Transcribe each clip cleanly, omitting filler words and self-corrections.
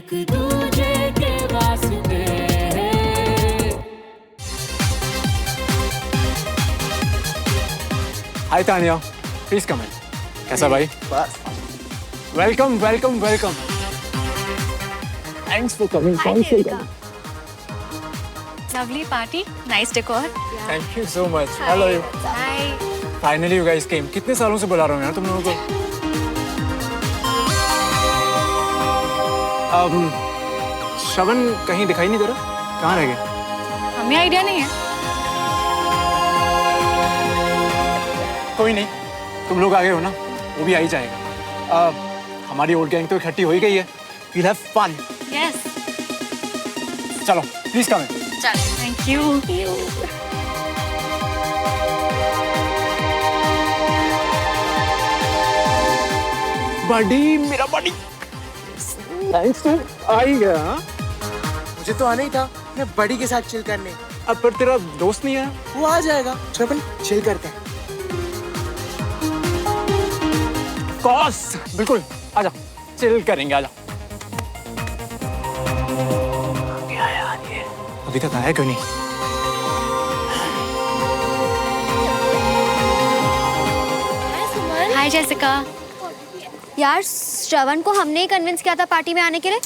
एक दूजे के वास्ते। हाय तानिया, प्लीज कम इन। कैसा भाई? बस welcome welcome welcome. Thanks for coming. Lovely party, nice decor. Thank you so much. Hello you. Hi. Finally you guys केम। कितने सालों से बुला रहा हूँ यार तुम लोगों को। श्रवण कहीं दिखाई नहीं दे रहा, कहाँ रह गए? हमें आइडिया नहीं है। कोई नहीं, तुम लोग आ गए हो ना, वो भी आ ही जाएगा। हमारी ओल्ड गैंग तो इकट्ठी हो ही गई है। We'll have fun. Yes. चलो प्लीज कम इन। चल, thank you. बड़ी मेरा बड़ी थैंक्स टू आ ही गया। मुझे तो आना ही था मैं बड़ी के साथ चिल करने। अब पर तेरा दोस्त नहीं है? वो आ जाएगा, चल अपन चिल करते हैं। कॉस बिल्कुल, आजा चिल करेंगे, आजा। क्या यार ये अभी तक आया क्यों नहीं? Hi Jessica. यार श्रवण को हमने ही कन्विंस किया था पार्टी में आने के लिए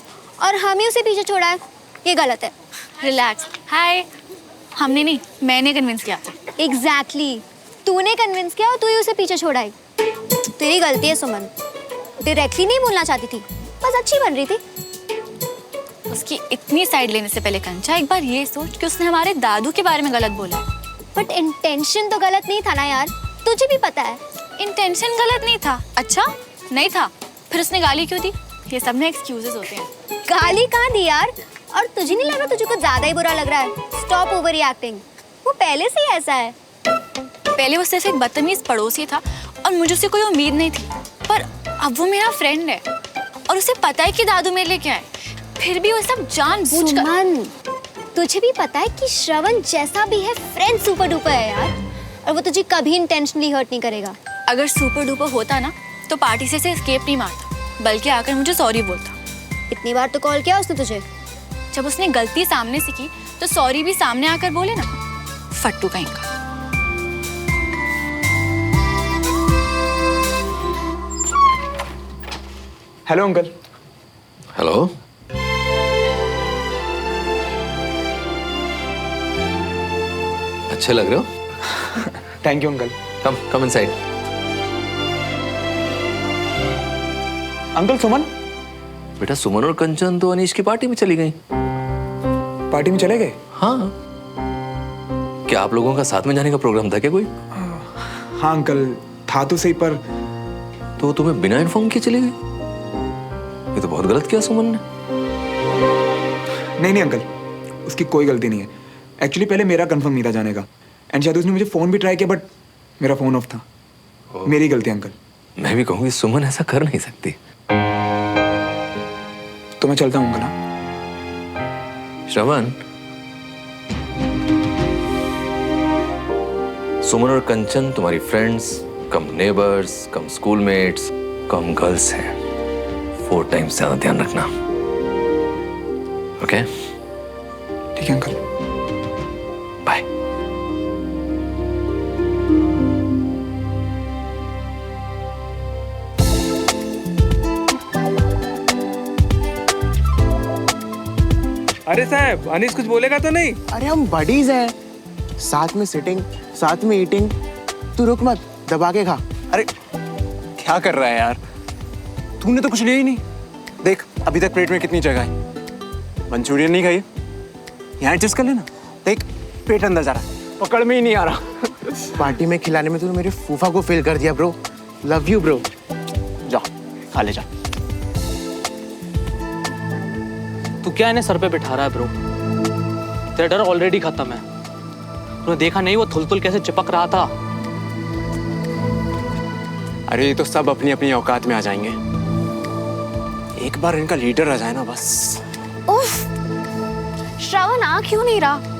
और हम ही उसे पीछे छोड़ा है, ये गलत है। Relax. Hi. हमने नहीं, मैंने कन्विंस किया था। एग्जैक्टली तूने कन्विंस किया और तू ही उसे पीछे छोड़ा है। तेरी गलती है सुमन, डायरेक्टली नहीं बोलना चाहती थी, बस अच्छी बन रही थी। उसकी इतनी साइड लेने से पहले कंचा एक बार ये सोच कि उसने हमारे दादू के बारे में गलत बोला। बट इंटेंशन तो गलत नहीं था ना यार, तुझे भी पता है। इंटेंशन गलत नहीं था। अच्छा नहीं था, फिर उसने गाली क्यों दी? ये सब में एक्सक्यूजेस होते हैं। गाली कहाँ दी यार? और तुझे नहीं लग रहा तुझे कुछ ज्यादा ही बुरा लग रहा है? स्टॉप ओवर रिएक्टिंग, वो पहले से ही ऐसा है। पहले वो सिर्फ एक बदतमीज पड़ोसी था और मुझे उससे कोई उम्मीद नहीं थी, पर अब वो मेरा फ्रेंड है और उसे पता है कि दादू मेरे लिए क्या है, फिर भी वो सब जानबूझकर। सुमन, तुझे भी पता है कि श्रवण जैसा भी है फ्रेंड सुपर डुपर है यार, और वो तुझे कभी इंटेंशनली हर्ट नहीं करेगा। अगर सुपर डुपर होता ना तो पार्टी से एस्केप नहीं मारता, बल्कि आकर मुझे सॉरी बोलता। इतनी बार तो कॉल किया उसने तुझे। जब उसने गलती सामने से की तो सॉरी भी सामने आकर बोले ना। फट्टू कहीं का। Hello uncle. हेलो। अच्छे लग रहे हो। Thank you uncle. Come inside. Uncle Suman. बेटा सुमन और कंचन तो अनीश की पार्टी में चली गई। पार्टी में चले गए? हाँ। क्या आप लोगों का साथ में जाने का प्रोग्राम था क्या कोई? हाँ अंकल, था तो सही, पर तो तुम्हें बिना इन्फॉर्म किए चली गई? ये तो बहुत गलत किया सुमन ने। नहीं अंकल, उसकी कोई गलती नहीं है। एक्चुअली पहले मेरा कंफर्म नहीं था जाने का, एंड शायद उसने मुझे फोन भी ट्राई किया, बट मेरा फोन ऑफ था। मेरी गलती अंकल। मैं भी कहूँगी सुमन ऐसा कर नहीं सकती। तो मैं चलता हूँ अंकल। श्रवण, सुमन और कंचन तुम्हारी फ्रेंड्स कम नेबर्स कम स्कूलमेट्स कम गर्ल्स हैं। 4 टाइम्स ज्यादा ध्यान रखना, ओके? ठीक है अंकल, बाय। अरे साहब, अनीश कुछ बोलेगा तो नहीं? अरे हम बडीज हैं, साथ में सिटिंग, साथ में ईटिंग। तू रुक मत, दबा के खा। अरे क्या कर रहा है यार, तूने तो कुछ लिया ही नहीं। देख अभी तक प्लेट में कितनी जगह है। मंचूरियन नहीं खाई, यहाँ एडजस्ट कर लेना। देख पेट अंदर जा रहा है, पकड़ में ही नहीं आ रहा। पार्टी में खिलाने में तूने मेरे फूफा को फेल कर दिया ब्रो। Love you bro. जा खा ले जा। तू क्या इन्हें सर पे बिठा रहा है ब्रो? तेरा डर ऑलरेडी खत्म है। तूने देखा नहीं वो थुल-थुल कैसे चिपक रहा था? अरे ये तो सब अपनी अपनी औकात में आ जाएंगे। एक बार इनका लीडर आ जाए ना बस। उफ, श्रवण आ क्यों नहीं रहा?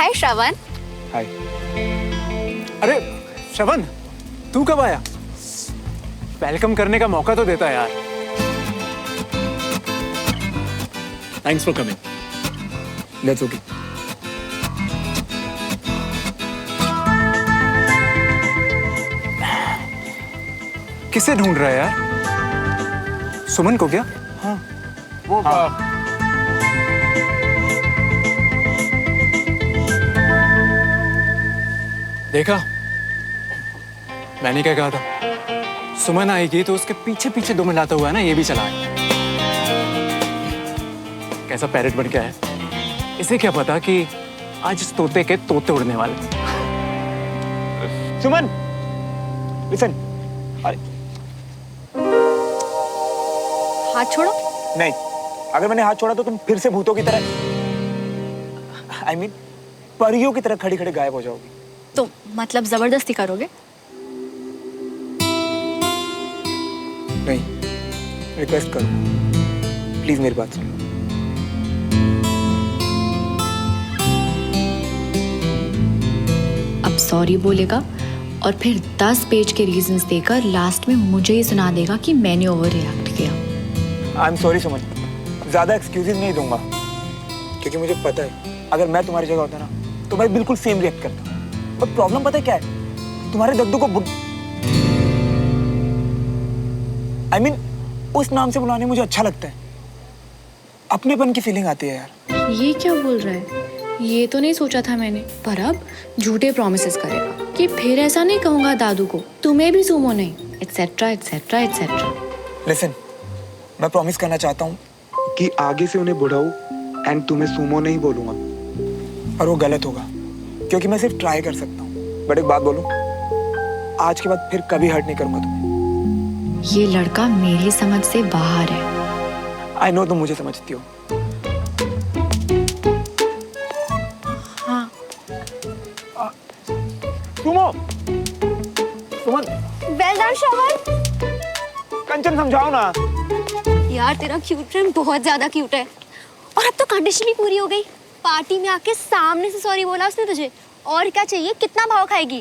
हाय श्रवण। हाय। अरे श्रवण, तू कब आया? वेलकम करने का मौका तो देता है यार। Thanks for coming. That's okay. किसे ढूंढ रहा है यार? सुमन को क्या? हाँ। वो देखा, मैंने क्या कहा था? सुमन आएगी तो उसके पीछे पीछे दो मिलाता हुआ है ना, ये भी चला है। कैसा पैरेट बन के है? इसे क्या पता कि आज इस तोते के तोते उड़ने वाले। सुमन, लिसन। अरे हाथ छोड़ो। नहीं, अगर मैंने हाथ छोड़ा तो तुम फिर से भूतों की तरह, आई मीन परियों की तरह खड़ी खड़ी गायब हो जाओगी। तो मतलब जबरदस्ती करोगे? नहीं, रिक्वेस्ट करो, प्लीज मेरी बात सुनो। अब सॉरी बोलेगा और फिर 10 पेज के रीजंस देकर लास्ट में मुझे ही सुना देगा कि मैंने ओवर रिएक्ट किया। आई एम सॉरी सुमन, ज्यादा एक्सक्यूजेस नहीं दूंगा, क्योंकि मुझे पता है अगर मैं तुम्हारी जगह होता ना तो मैं बिल्कुल सेम रिएक्ट करता। पर प्रॉब्लम पता है क्या है? तुम्हारे दद्दू को आई मीन उस नाम से बुलाने मुझे अच्छा लगता है, अपनेपन की फीलिंग आती है यार। ये क्या बोल रहा है? ये तो नहीं सोचा था मैंने, पर अब झूठे प्रॉमिसेस करेगा कि फिर ऐसा नहीं कहूंगा दादू को, तुम्हें भी सुमो नहीं, एक्सेट्रा एक्सेट्रा एक्सेट्रा। लिसन, मैं प्रॉमिस करना चाहता हूँ कि आगे से उन्हें बुढ़ाऊ एंड तुम्हें सुमो नहीं बोलूंगा, और वो गलत होगा क्योंकि मैं सिर्फ ट्राई कर सकता हूँ। बट एक बात बोलूं, आज के बाद फिर कभी हर्ट नहीं करूंगा तुम्हें। ये लड़का मेरी समझ से बाहर है। आई नो तुम मुझे समझती हो। हाँ। सुमो, सुमन, वेल डन श्रवण। कंचन समझाओ ना। यार तेरा क्यूट फ्रेंड बहुत ज्यादा क्यूट है, और अब तो कंडीशन भी पूरी हो गई। पार्टी में आके सामने से सॉरी बोला उसने तुझे, और क्या चाहिए? कितना भाव खाएगी?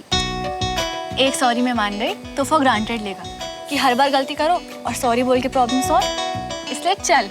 एक सॉरी में मान गई तो फॉर ग्रांटेड लेगा कि हर बार गलती करो और सॉरी बोल के प्रॉब्लम सॉल्व, इसलिए चल।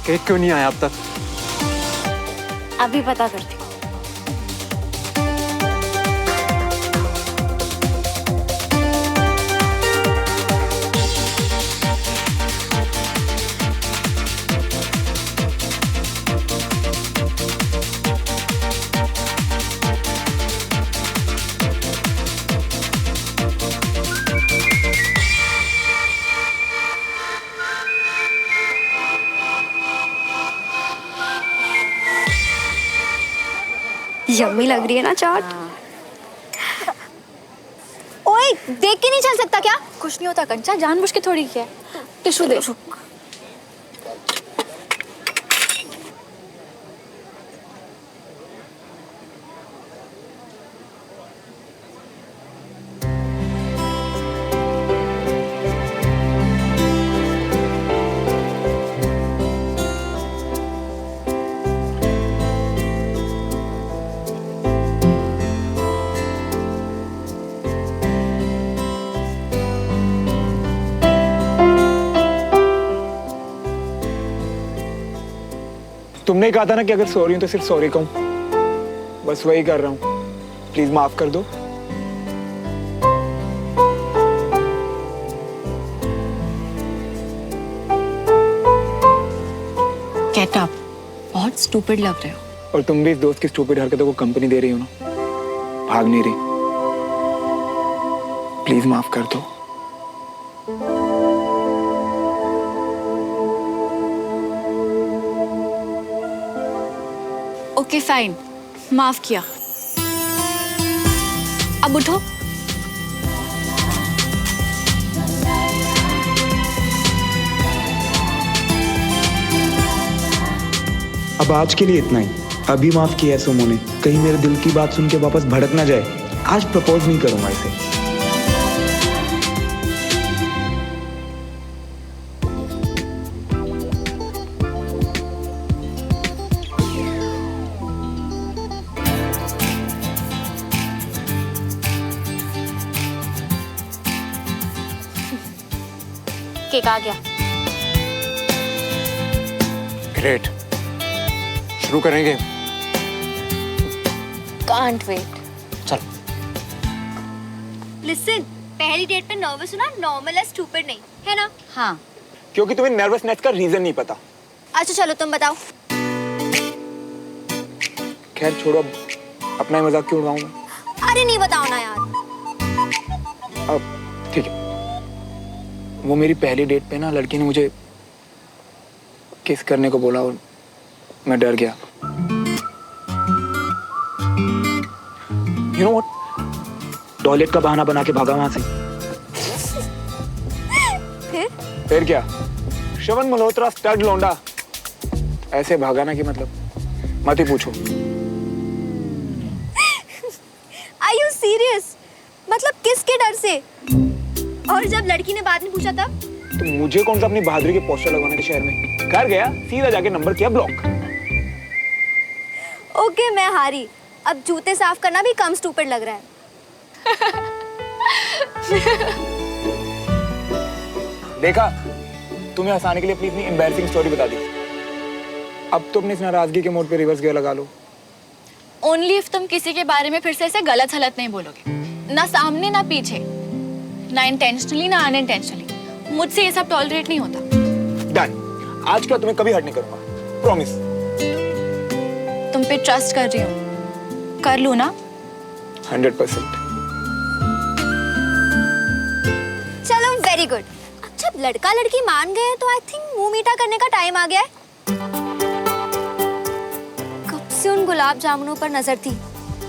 केक क्यों नहीं आया अब तक? अभी पता करती हूँ। यम्मी लग रही है ना चाट। ओए, देख के नहीं चल सकता क्या? कुछ नहीं होता कंचा, जानबूझ के थोड़ी किया। टिश्यू दे। तुमने कहा था ना कि अगर सॉरी हूं तो सिर्फ सॉरी कहूं, बस वही कर रहा हूं। प्लीज माफ कर दो। गेट अप, बहुत स्टूपिड लग रहे हो। और तुम भी इस दोस्त की स्टूपिड हरकतों को कंपनी दे रही हो ना, भाग नहीं रही। प्लीज माफ कर दो। ओके फाइन, माफ किया। अब उठो। अब आज के लिए इतना ही। अभी माफ किया है सुमो ने, कहीं मेरे दिल की बात सुन के वापस भड़क ना जाए। आज प्रपोज नहीं करूंगा इसे। केक आ गया। ग्रेट, शुरू करेंगे। Can't wait. चल। लिसन, पहली डेट पे नर्वस होना नॉर्मल है, स्टूपिड नहीं है ना? हाँ, क्योंकि तुम्हें नर्वसनेस का रीजन नहीं पता। अच्छा चलो तुम बताओ। खैर छोड़ो, अब अपना ही मजाक क्यों उड़ाऊं मैं। अरे नहीं बताओ ना यार। अब ठीक है, वो मेरी पहली डेट पे ना लड़की ने मुझे किस करने को बोला और मैं डर गया। You know what? टॉयलेट का बहाना बना के भागा वहां से। फिर क्या, श्रवण मल्होत्रा स्टड लौंडा ऐसे भागा ना कि मतलब मत ही पूछो। Are you serious? मतलब किसके डर से? और जब लड़की ने बाद में पूछा तब? तो मुझे कौन सा अपनी बहादुरी के पोस्टर लगवाने के शहर में। घर गया, सीधा जाके नंबर किया ब्लॉक। ओके मैं हारी। अब जूते साफ करना भी कम स्टूपिड लग रहा है। देखा, तुम्हें हंसाने के लिए अपनी इतनी एम्बैरसिंग स्टोरी बता दी। अब तो अपनी इस नाराजगी के मोड पे रिवर्स गियर लगा लो। ओनली इफ तुम किसी के बारे में फिर से ऐसे गलत हलत नहीं बोलोगे, ना सामने ना पीछे, ना इंटेंशनली ना अनइंटेंशनली। मुझसे ये सब टॉलरेट नहीं होता। डन, आज का तुम्हें कभी हर्ट नहीं करूंगा, प्रॉमिस। तुम पे ट्रस्ट कर रही हूँ, कर लूँ ना? 100%। चलो वेरी गुड। अब जब लड़का लड़की मान गए तो आई थिंक मुंह मीठा करने का टाइम आ गया है। कब से उन गुलाब जामुनों पर नजर थी,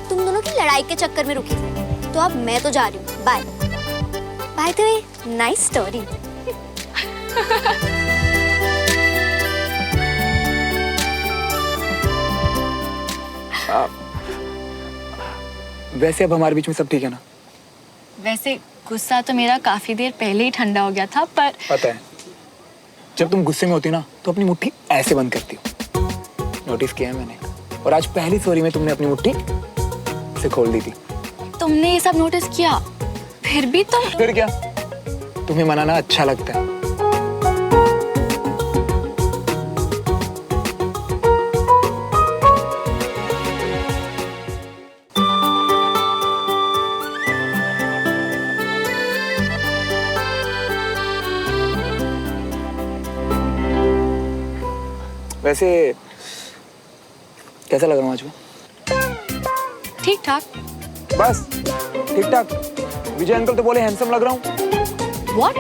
तुम दोनों की लड़ाई के चक्कर में रुकी थी। तो अब मैं तो जा रही हूँ, bye. By the way, nice story. वैसे अब हमारे बीच में सब ठीक है ना? वैसे गुस्सा तो मेरा काफी देर पहले ही ठंडा हो गया था, पर पता है, जब तुम गुस्से में होती ना तो अपनी मुट्ठी ऐसे बंद करती हो। नोटिस किया है मैंने। और आज पहली सॉरी में तुमने अपनी मुट्ठी से खोल दी थी। तुमने ये सब नोटिस किया, फिर भी तुम। फिर क्या, तुम्हें मनाना अच्छा लगता है। वैसे कैसा लग रहा हूँ आज मैं? ठीक ठाक। बस ठीक ठाक। विजय अंकल तो बोले हैंडसम लग रहा हूँ। What?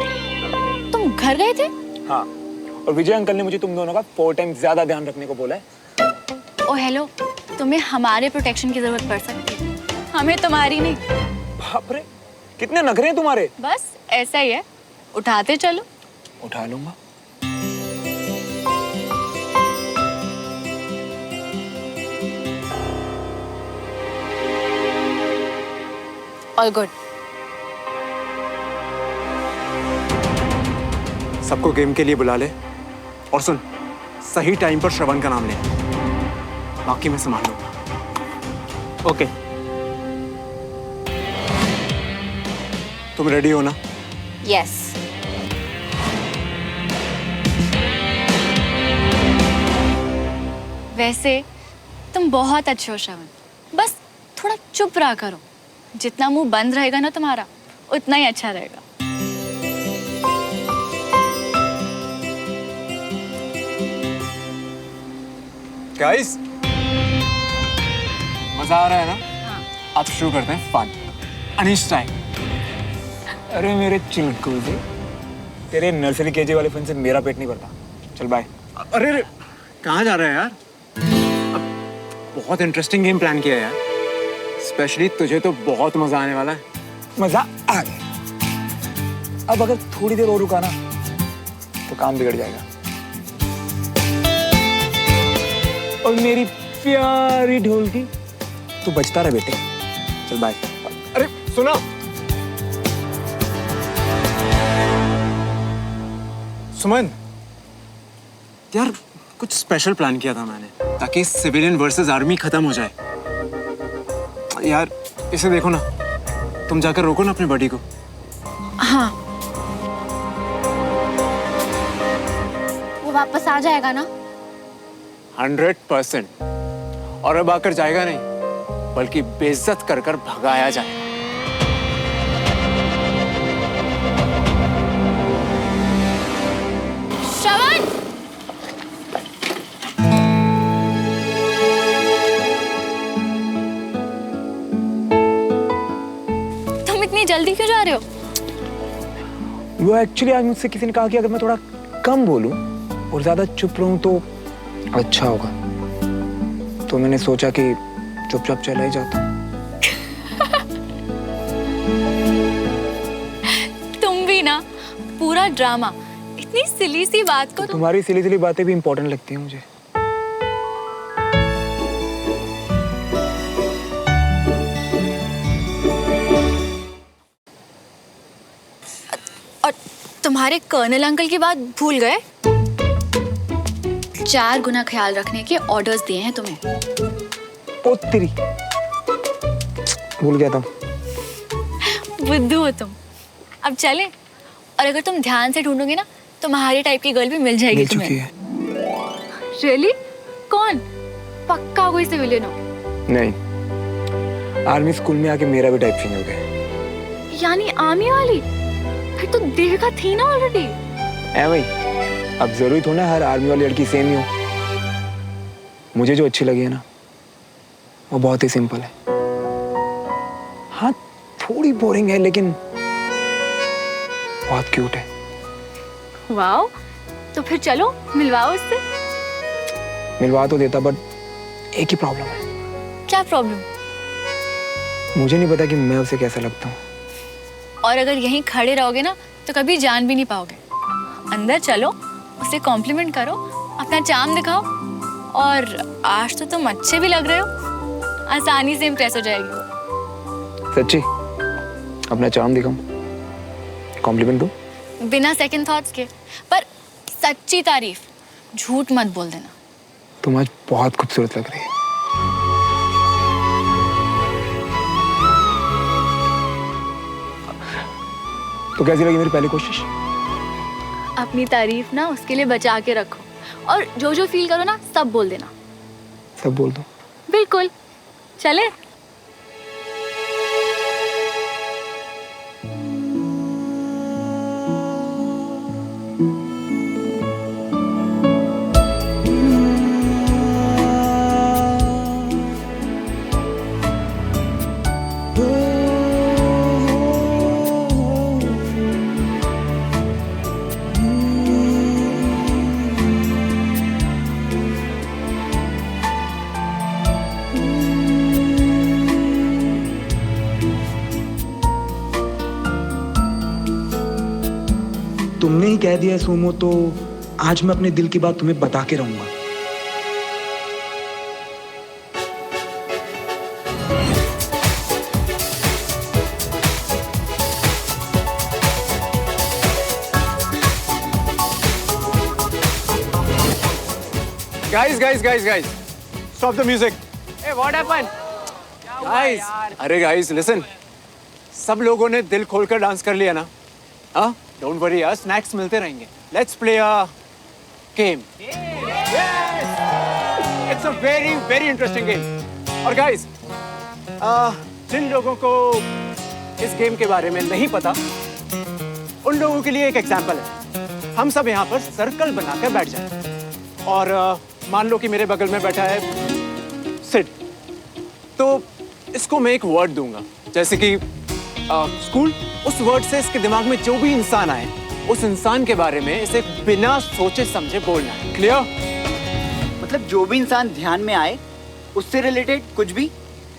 तुम घर गए थे? हाँ, और विजय अंकल ने मुझे तुम दोनों का 4 टाइम्स ज्यादा ध्यान रखने को बोला है। ओ हेलो, तुम्हें हमारे प्रोटेक्शन की जरूरत पड़ सकती है, हमें तुम्हारी नहीं। बाप रे, कितने नखरे हैं तुम्हारे। बस ऐसा ही है, उठाते चलो। उठा लूंगा। All good. सबको गेम के लिए बुला ले, और सुन, सही टाइम पर श्रवण का नाम ले, बाकी मैं संभाल लूंगा। ओके। तुम रेडी हो ना? यस। वैसे तुम बहुत अच्छे हो श्रवण, बस थोड़ा चुप रहा करो। जितना मुंह बंद रहेगा ना तुम्हारा, उतना ही अच्छा रहेगा। गाइस, मजा आ रहा है ना? अब शुरू करते हैं फन। अनीश टाइम। अरे मेरे चिलकुजे, तेरे नर्सरी केजी वाले फन से मेरा पेट नहीं भरता। चल बाय। अरे अरे, कहाँ जा रहा है यार? अब बहुत इंटरेस्टिंग गेम प्लान किया है यार। स्पेशली तुझे तो बहुत मजा आने वाला है। मजा आ गया। अब अगर थोड़ी देर और रुका ना तो काम बिगड़ जाएगा। और मेरी प्यारी ढोलकी, तू बचता रहे बेटे। चल बाय। अरे सुनो, सुमन यार, कुछ स्पेशल प्लान किया था मैंने ताकि सिविलियन वर्सेस आर्मी खत्म हो जाए। यार इसे देखो ना, तुम जाकर रोको ना अपने बॉडी को। हाँ, वो वापस आ जाएगा ना? 100%। और अब आकर जाएगा नहीं, बल्कि बेइज्जत कर कर भगाया जाए। श्रवण! तुम इतनी जल्दी क्यों जा रहे हो? वो एक्चुअली आज मुझसे किसी ने कहा कि अगर मैं थोड़ा कम बोलूं और ज्यादा चुप रहूं तो अच्छा होगा, तो मैंने सोचा कि चुपचाप चला ही जाता। तुम भी ना, पूरा ड्रामा। इतनी सिली सी बात को तुम्हारी सिली सिली बातें भी इंपॉर्टेंट लगती हैं मुझे। और तुम्हारे कर्नल अंकल की बात भूल गए? 4 गुना ख्याल रखने के ऑर्डर्स दिए हैं तुम्हें। ओ तेरी, भूल गया था। बुद्धू हो तुम। अब चले? और अगर तुम ध्यान से ढूंढोगे ना, तुम्हारी टाइप की गर्ल भी मिल जाएगी तुम्हें। चुकी है। रियली? कौन? पक्का कोई सिविलियन हो? नहीं, आर्मी स्कूल में आके मेरा भी टाइप चेंज हो गया। यानी आर्मी वाली? फिर तो देखा थी ना ऑलरेडी। ऐ भाई, अब जरूरी थोड़ा हर आर्मी वाली लड़की सेम ही हो। मुझे जो अच्छी लगी है ना, वो बहुत ही सिंपल है। हाँ, थोड़ी बोरिंग है लेकिन बहुत क्यूट है। वाओ, तो फिर चलो मिलवाओ उससे। मिलवा तो देता, बट एक ही प्रॉब्लम है। क्या प्रॉब्लम? मुझे नहीं पता कि मैं उसे कैसा लगता हूँ। और अगर यहीं खड़े रहोगे ना तो कभी जान भी नहीं पाओगे। अंदर चलो, उसे कॉम्प्लीमेंट करो, अपना चार्म दिखाओ। और आज तो तुम अच्छे भी लग रहे हो, आसानी से इम्प्रेस हो जाएगी वो। सच्ची? अपना चार्म दिखाऊं? कॉम्प्लीमेंट दूं? बिना सेकंड थॉट्स के, पर सच्ची तारीफ, झूठ मत बोल देना। तुम आज बहुत खूबसूरत लग रही है। तो कैसी लगी मेरी पहली कोशिश? अपनी तारीफ ना उसके लिए बचा के रखो, और जो जो फील करो ना सब बोल देना। सब बोल दो? बिल्कुल। चले? तुमने ही कह दिया सोमो, तो आज मैं अपने दिल की बात तुम्हें बता के रहूंगा। Guys, stop the music. Hey, what happened? Guys, अरे guys, listen. सब लोगों ने दिल खोलकर डांस कर लिया ना? हाँ? Don't worry यार, स्नैक्स मिलते रहेंगे. Let's play a game. Yes. It's a very very interesting game. और गाइस, जिन लोगों को इस गेम के बारे में नहीं पता, उन लोगों के लिए एक एग्जांपल है। हम सब यहाँ पर सर्कल बनाकर बैठ जाए और मान लो कि मेरे बगल में बैठा है सिड। तो इसको मैं एक वर्ड दूंगा, जैसे कि स्कूल। उस वर्ड से इसके दिमाग में जो भी इंसान आए, उस इंसान के बारे में इसे बिना सोचे समझे बोलना है। क्लियर? मतलब जो भी इंसान ध्यान में आए, उससे रिलेटेड कुछ भी,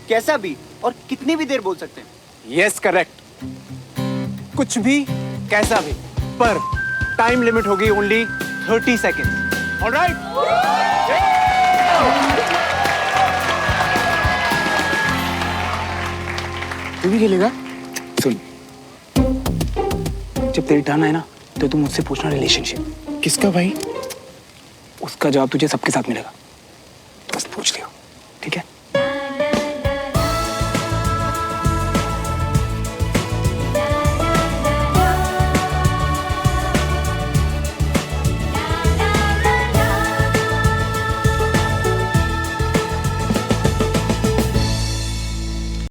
कैसा भी और कितनी भी देर बोल सकते हैं। Yes, correct. कुछ भी, कैसा भी, पर टाइम लिमिट होगी ओनली 30 सेकेंड। ऑलराइट? तू भी खेलेगा? सुन, जब तेरी टर्न आए ना तो तू मुझसे पूछना रिलेशनशिप। किसका भाई? उसका जवाब तुझे सबके साथ मिलेगा।